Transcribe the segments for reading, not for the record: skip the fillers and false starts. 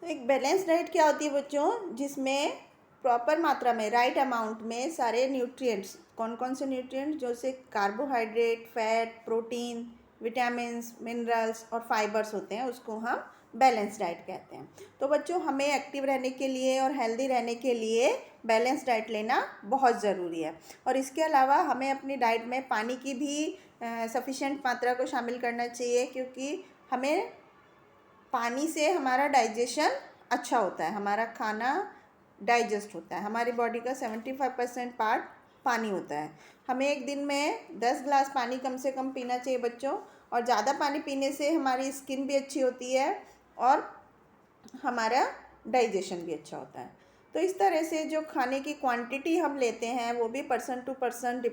एक balance diet क्या होती है बच्चों, जिसमें प्रॉपर मात्रा में, राइट अमाउंट में सारे न्यूट्रिएंट्स, कौन कौन से न्यूट्रिएंट्स, जैसे carbohydrate, fat, protein, vitamins, minerals और फाइबर्स होते हैं, उसको हम बैलेंस डाइट कहते हैं। तो बच्चों, हमें एक्टिव रहने के लिए और हेल्दी रहने के लिए बैलेंस डाइट लेना बहुत ज़रूरी है। और इसके अलावा हमें अपनी डाइट में पानी की भी सफिशेंट मात्रा को शामिल करना चाहिए, क्योंकि हमें पानी से हमारा डाइजेशन अच्छा होता है, हमारा खाना डाइजेस्ट होता है। हमारी बॉडी का 75% पार्ट पानी होता है। हमें एक दिन में 10 ग्लास पानी कम से कम पीना चाहिए बच्चों। और ज़्यादा पानी पीने से हमारी स्किन भी अच्छी होती है और हमारा डाइजेशन भी अच्छा होता है। तो इस तरह से जो खाने की क्वांटिटी हम लेते हैं वो भी पर्सन टू पर्सन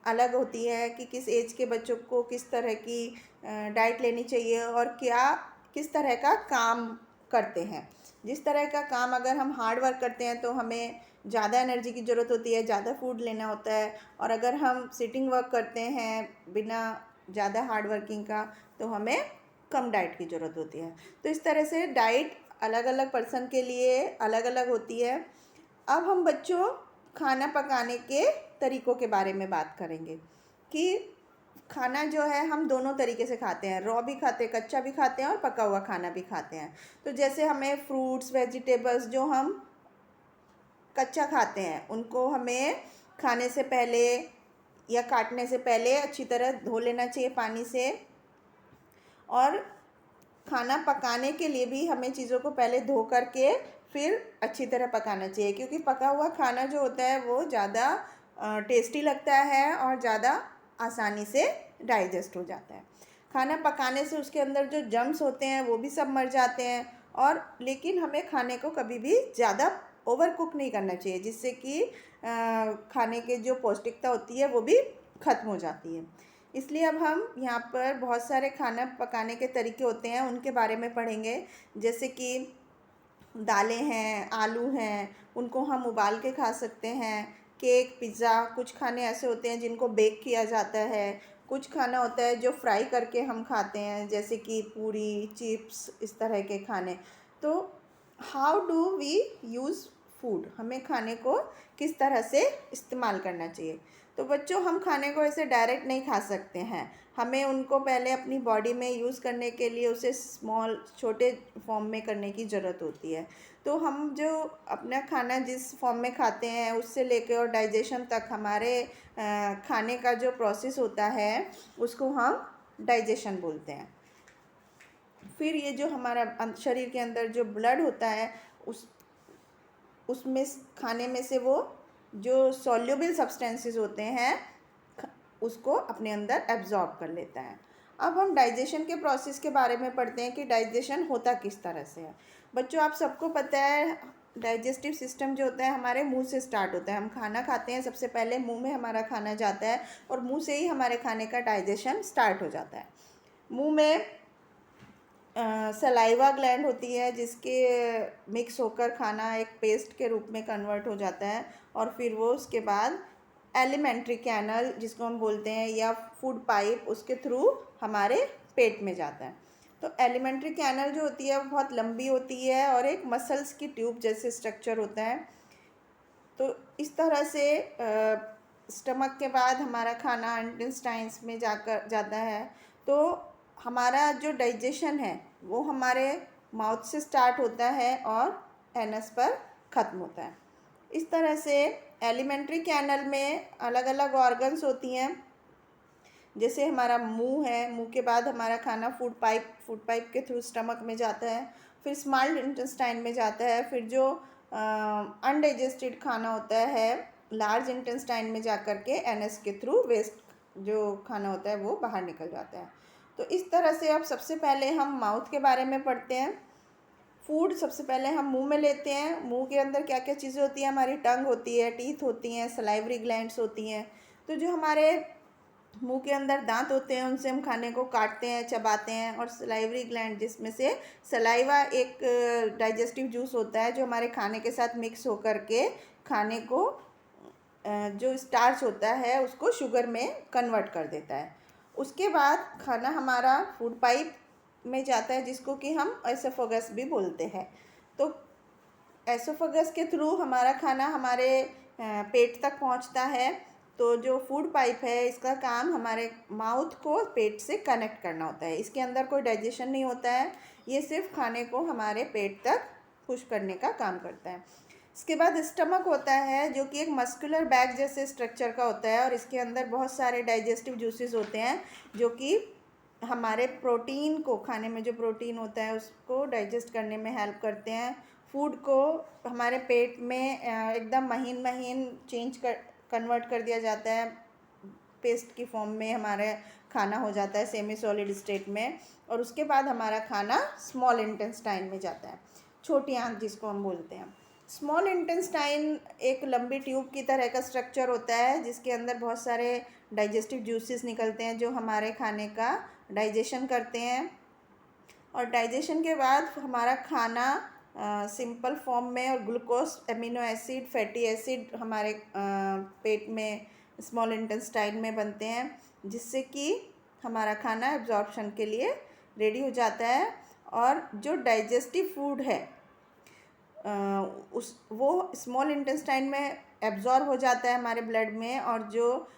अलग होती है, कि किस एज के बच्चों को किस तरह की डाइट लेनी चाहिए और क्या किस तरह का काम करते हैं। जिस तरह का काम, अगर हम हार्ड वर्क करते हैं तो हमें ज़्यादा एनर्जी की ज़रूरत होती है, ज़्यादा फूड लेना होता है। और अगर हम सिटिंग वर्क करते हैं बिना ज़्यादा हार्ड वर्किंग का, तो हमें कम डाइट की ज़रूरत होती है। तो इस तरह से डाइट अलग अलग पर्सन के लिए अलग अलग होती है। अब हम बच्चों खाना पकाने के तरीक़ों के बारे में बात करेंगे, कि खाना जो है हम दोनों तरीके से खाते हैं, रॉ भी खाते हैं, कच्चा भी खाते हैं और पका हुआ खाना भी खाते हैं। तो जैसे हमें फ्रूट्स, वेजिटेबल्स जो हम कच्चा खाते हैं, उनको हमें खाने से पहले या काटने से पहले अच्छी तरह धो लेना चाहिए पानी से। और खाना पकाने के लिए भी हमें चीज़ों को पहले धो करके फिर अच्छी तरह पकाना चाहिए, क्योंकि पका हुआ खाना जो होता है वो ज़्यादा टेस्टी लगता है और ज़्यादा आसानी से डाइजेस्ट हो जाता है। खाना पकाने से उसके अंदर जो जर्म्स होते हैं वो भी सब मर जाते हैं। और लेकिन हमें खाने को कभी भी ज़्यादा ओवर कुक नहीं करना चाहिए, जिससे कि खाने के जो पौष्टिकता होती है वो भी ख़त्म हो जाती है। इसलिए अब हम यहाँ पर बहुत सारे खाना पकाने के तरीके होते हैं, उनके बारे में पढ़ेंगे। जैसे कि दालें हैं, आलू हैं, उनको हम उबाल के खा सकते हैं। केक, पिज़्ज़ा, कुछ खाने ऐसे होते हैं जिनको बेक किया जाता है। कुछ खाना होता है जो फ्राई करके हम खाते हैं, जैसे कि पूरी, चिप्स, इस तरह के खाने। तो how do we use food, हमें खाने को किस तरह से इस्तेमाल करना चाहिए। तो बच्चों, हम खाने को ऐसे डायरेक्ट नहीं खा सकते हैं, हमें उनको पहले अपनी बॉडी में यूज़ करने के लिए उसे छोटे फॉर्म में करने की ज़रूरत होती है। तो हम जो अपना खाना जिस फॉर्म में खाते हैं उससे लेकर और डाइजेशन तक हमारे खाने का जो प्रोसेस होता है उसको हम डाइजेशन बोलते हैं। फिर ये जो हमारा शरीर के अंदर जो ब्लड होता है उसमें खाने में से वो जो सॉल्युबल सब्सटेंसेस होते हैं उसको अपने अंदर एब्जॉर्ब कर लेता है। अब हम डाइजेशन के प्रोसेस के बारे में पढ़ते हैं कि डाइजेशन होता किस तरह से है। बच्चों, आप सबको पता है डाइजेस्टिव सिस्टम जो होता है हमारे मुंह से स्टार्ट होता है। हम खाना खाते हैं, सबसे पहले मुंह में हमारा खाना जाता है और मुंह से ही हमारे खाने का डाइजेशन स्टार्ट हो जाता है। मुंह में सलाइवा ग्लैंड होती है, जिसके मिक्स होकर खाना एक पेस्ट के रूप में कन्वर्ट हो जाता है। और फिर वो उसके बाद एलिमेंट्री कैनल जिसको हम बोलते हैं, या फूड पाइप, उसके थ्रू हमारे पेट में जाता है। तो एलिमेंट्री कैनल जो होती है वो बहुत लंबी होती है और एक मसल्स की ट्यूब जैसे स्ट्रक्चर होता है। तो इस तरह से स्टमक के बाद हमारा खाना इंटेस्टाइन्स में जाता है। तो हमारा जो डाइजेशन है वो हमारे माउथ से स्टार्ट होता है और एनस पर ख़त्म होता है। इस तरह से एलिमेंट्री कैनल में अलग अलग ऑर्गन्स होती हैं, जैसे हमारा मुंह है, मुंह के बाद हमारा खाना फूड पाइप के थ्रू स्टमक में जाता है, फिर स्मॉल इंटेस्टाइन में जाता है, फिर जो अनडाइजेस्टेड खाना होता है लार्ज इंटेस्टाइन में जा कर के एनएस के थ्रू वेस्ट जो खाना होता है वो बाहर निकल जाता है। तो इस तरह से अब सबसे पहले हम माउथ के बारे में पढ़ते हैं। फूड सबसे पहले हम मुंह में लेते हैं। मुंह के अंदर क्या क्या चीज़ें होती हैं, हमारी टंग होती है, टीथ होती हैं, सलाइवरी ग्लैंड्स होती हैं। तो जो हमारे मुंह के अंदर दांत होते हैं उनसे हम खाने को काटते हैं, चबाते हैं। और सलाइवरी ग्लैंड जिसमें से सलाइवा एक डाइजेस्टिव जूस होता है जो हमारे खाने के साथ मिक्स होकर के खाने को जो स्टार्च होता है उसको शुगर में कन्वर्ट कर देता है। उसके बाद खाना हमारा फूड पाइप में जाता है, जिसको कि हम एसोफेगस भी बोलते हैं। तो एसोफेगस के थ्रू हमारा खाना हमारे पेट तक पहुंचता है। तो जो फूड पाइप है, इसका काम हमारे माउथ को पेट से कनेक्ट करना होता है। इसके अंदर कोई डाइजेशन नहीं होता है, ये सिर्फ खाने को हमारे पेट तक पुश करने का काम करता है। इसके बाद स्टमक होता है, जो कि एक मस्कुलर बैग जैसे स्ट्रक्चर का होता है, और इसके अंदर बहुत सारे डाइजेस्टिव जूसेस होते हैं, जो कि हमारे प्रोटीन को, खाने में जो प्रोटीन होता है उसको डाइजेस्ट करने में हेल्प करते हैं। फूड को हमारे पेट में एकदम महीन महीन कन्वर्ट कर दिया जाता है, पेस्ट की फॉर्म में हमारा खाना हो जाता है सेमी सॉलिड स्टेट में। और उसके बाद हमारा खाना स्मॉल इंटेस्टाइन में जाता है, छोटी आंत जिसको हम बोलते हैं। स्मॉल इंटेस्टाइन एक लंबी ट्यूब की तरह का स्ट्रक्चर होता है, जिसके अंदर बहुत सारे डाइजेस्टिव जूसेस निकलते हैं, जो हमारे खाने का डाइजेशन करते हैं। और डाइजेशन के बाद हमारा खाना सिंपल फॉर्म में, और glucose, amino acid, fatty acid हमारे पेट में स्मॉल इंटेस्टाइन में बनते हैं, जिससे कि हमारा खाना एब्जॉर्प्शन के लिए रेडी हो जाता है। और जो डाइजेस्टिव फूड है वो स्मॉल इंटेस्टाइन में एब्जॉर्ब हो जाता है हमारे ब्लड में, और जो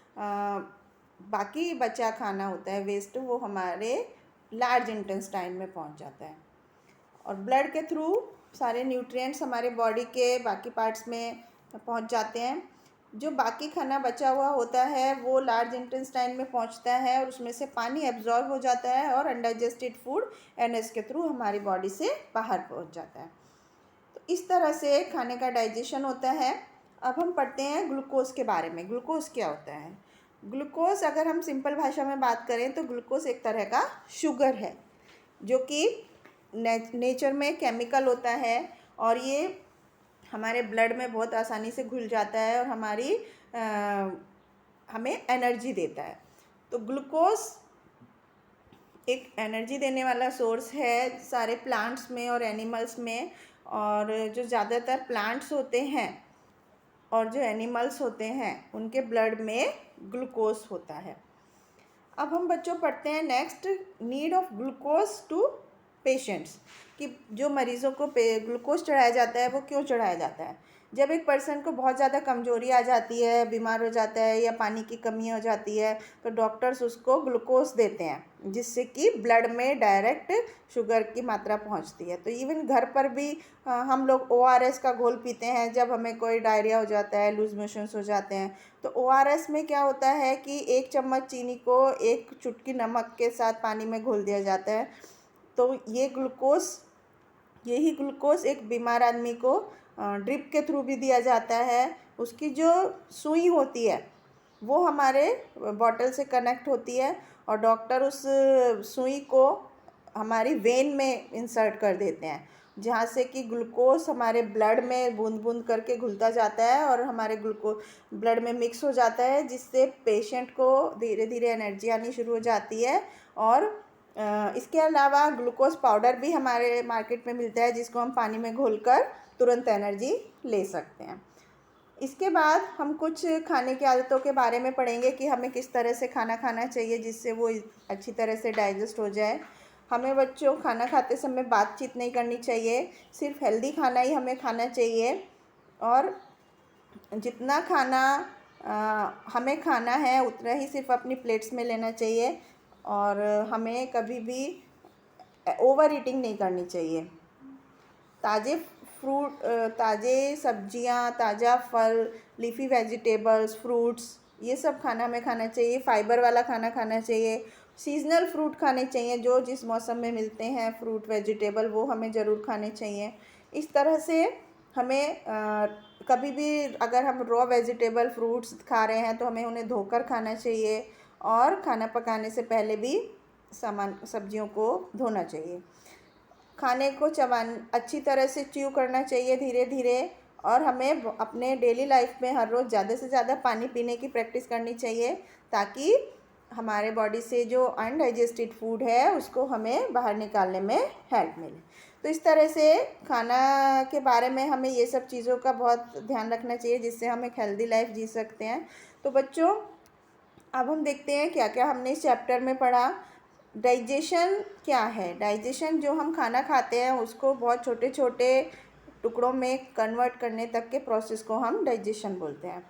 बाकी बचा खाना होता है वेस्ट, वो हमारे लार्ज इंटेस्टाइन में पहुंच जाता है। और ब्लड के थ्रू सारे न्यूट्रिएंट्स हमारे बॉडी के बाकी पार्ट्स में पहुंच जाते हैं। जो बाकी खाना बचा हुआ होता है वो लार्ज इंटेस्टाइन में पहुंचता है, और उसमें से पानी एब्जॉर्ब हो जाता है, और अनडाइजेस्टेड फूड एनएस के थ्रू हमारी बॉडी से बाहर पहुंच जाता है। तो इस तरह से खाने का डाइजेशन होता है। अब हम पढ़ते हैं ग्लूकोज के बारे में। ग्लूकोज क्या होता है? ग्लूकोज, अगर हम सिंपल भाषा में बात करें तो ग्लूकोज एक तरह का शुगर है, जो कि नेचर में केमिकल होता है, और ये हमारे ब्लड में बहुत आसानी से घुल जाता है, और हमें एनर्जी देता है। तो ग्लूकोज एक एनर्जी देने वाला सोर्स है सारे प्लांट्स में और एनिमल्स में। और जो ज़्यादातर प्लांट्स होते हैं और जो एनिमल्स होते हैं, उनके ब्लड में ग्लूकोज होता है। अब हम बच्चों पढ़ते हैं next, need of glucose to patients, कि जो मरीज़ों को ग्लूकोज चढ़ाया जाता है वो क्यों चढ़ाया जाता है। जब एक पर्सन को बहुत ज़्यादा कमजोरी आ जाती है, बीमार हो जाता है, या पानी की कमी हो जाती है, तो डॉक्टर्स उसको ग्लूकोज देते हैं, जिससे कि ब्लड में डायरेक्ट शुगर की मात्रा पहुंचती है। तो इवन घर पर भी हम लोग ORS का घोल पीते हैं जब हमें कोई डायरिया हो जाता है, लूज मोशंस हो जाते हैं। तो ORS में क्या होता है कि 1 चम्मच चीनी को 1 चुटकी नमक के साथ पानी में घोल दिया जाता है। तो यही ग्लूकोज एक बीमार आदमी को ड्रिप के थ्रू भी दिया जाता है। उसकी जो सुई होती है वो हमारे बॉटल से कनेक्ट होती है, और डॉक्टर उस सुई को हमारी वेन में इंसर्ट कर देते हैं, जहाँ से कि ग्लूकोज हमारे ब्लड में बूंद बूंद करके घुलता जाता है, और हमारे ग्लूकोज ब्लड में मिक्स हो जाता है, जिससे पेशेंट को धीरे धीरे एनर्जी आनी शुरू हो जाती है। और इसके अलावा ग्लूकोज पाउडर भी हमारे मार्केट में मिलता है, जिसको हम पानी में घोलकर तुरंत एनर्जी ले सकते हैं। इसके बाद हम कुछ खाने की आदतों के बारे में पढ़ेंगे कि हमें किस तरह से खाना खाना चाहिए जिससे वो अच्छी तरह से डाइजेस्ट हो जाए। हमें बच्चों खाना खाते समय बातचीत नहीं करनी चाहिए, सिर्फ हेल्दी खाना ही हमें खाना चाहिए। और जितना खाना हमें खाना है उतना ही सिर्फ अपनी प्लेट्स में लेना चाहिए, और हमें कभी भी ओवर ईटिंग नहीं करनी चाहिए। ताज़े फ्रूट, ताज़े सब्जियां, ताज़ा फल, लीफी वेजिटेबल्स, फ्रूट्स, ये सब खाना हमें खाना चाहिए। फाइबर वाला खाना खाना चाहिए। सीजनल फ्रूट खाने चाहिए, जो जिस मौसम में मिलते हैं फ्रूट वेजिटेबल, वो हमें ज़रूर खाने चाहिए। इस तरह से हमें कभी भी अगर हम रॉ वेजिटेबल फ्रूट्स खा रहे हैं तो हमें उन्हें धोकर खाना चाहिए, और खाना पकाने से पहले भी सब्जियों को धोना चाहिए। खाने को अच्छी तरह से च्यू करना चाहिए धीरे धीरे, और हमें अपने डेली लाइफ में हर रोज़ ज़्यादा से ज़्यादा पानी पीने की प्रैक्टिस करनी चाहिए, ताकि हमारे बॉडी से जो अनडाइजेस्टेड फूड है उसको हमें बाहर निकालने में हेल्प मिले। तो इस तरह से खाना के बारे में हमें ये सब चीज़ों का बहुत ध्यान रखना चाहिए, जिससे हम एक हेल्दी लाइफ जी सकते हैं। तो बच्चों, अब हम देखते हैं क्या क्या हमने इस चैप्टर में पढ़ा। डाइजेशन क्या है? डाइजेशन जो हम खाना खाते हैं उसको बहुत छोटे छोटे टुकड़ों में कन्वर्ट करने तक के प्रोसेस को हम डाइजेशन बोलते हैं।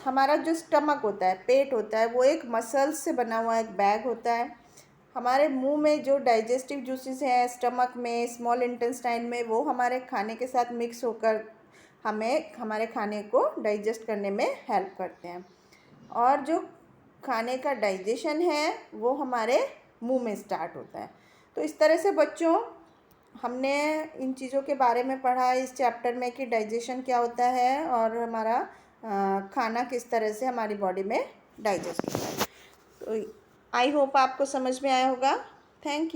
हमारा जो स्टमक होता है, पेट होता है, वो एक मसल्स से बना हुआ एक बैग होता है। हमारे मुंह में जो डाइजेस्टिव जूसेस हैं स्टमक में, स्मॉल इंटेस्टाइन में, वो हमारे खाने के साथ मिक्स होकर हमें हमारे खाने को डाइजेस्ट करने में हेल्प करते हैं। और जो खाने का डाइजेशन है वो हमारे मुंह में स्टार्ट होता है। तो इस तरह से बच्चों हमने इन चीज़ों के बारे में पढ़ा इस चैप्टर में कि डाइजेशन क्या होता है और हमारा खाना किस तरह से हमारी बॉडी में डाइजेस्ट होता है। तो आई होप आपको समझ में आया होगा। Thank you.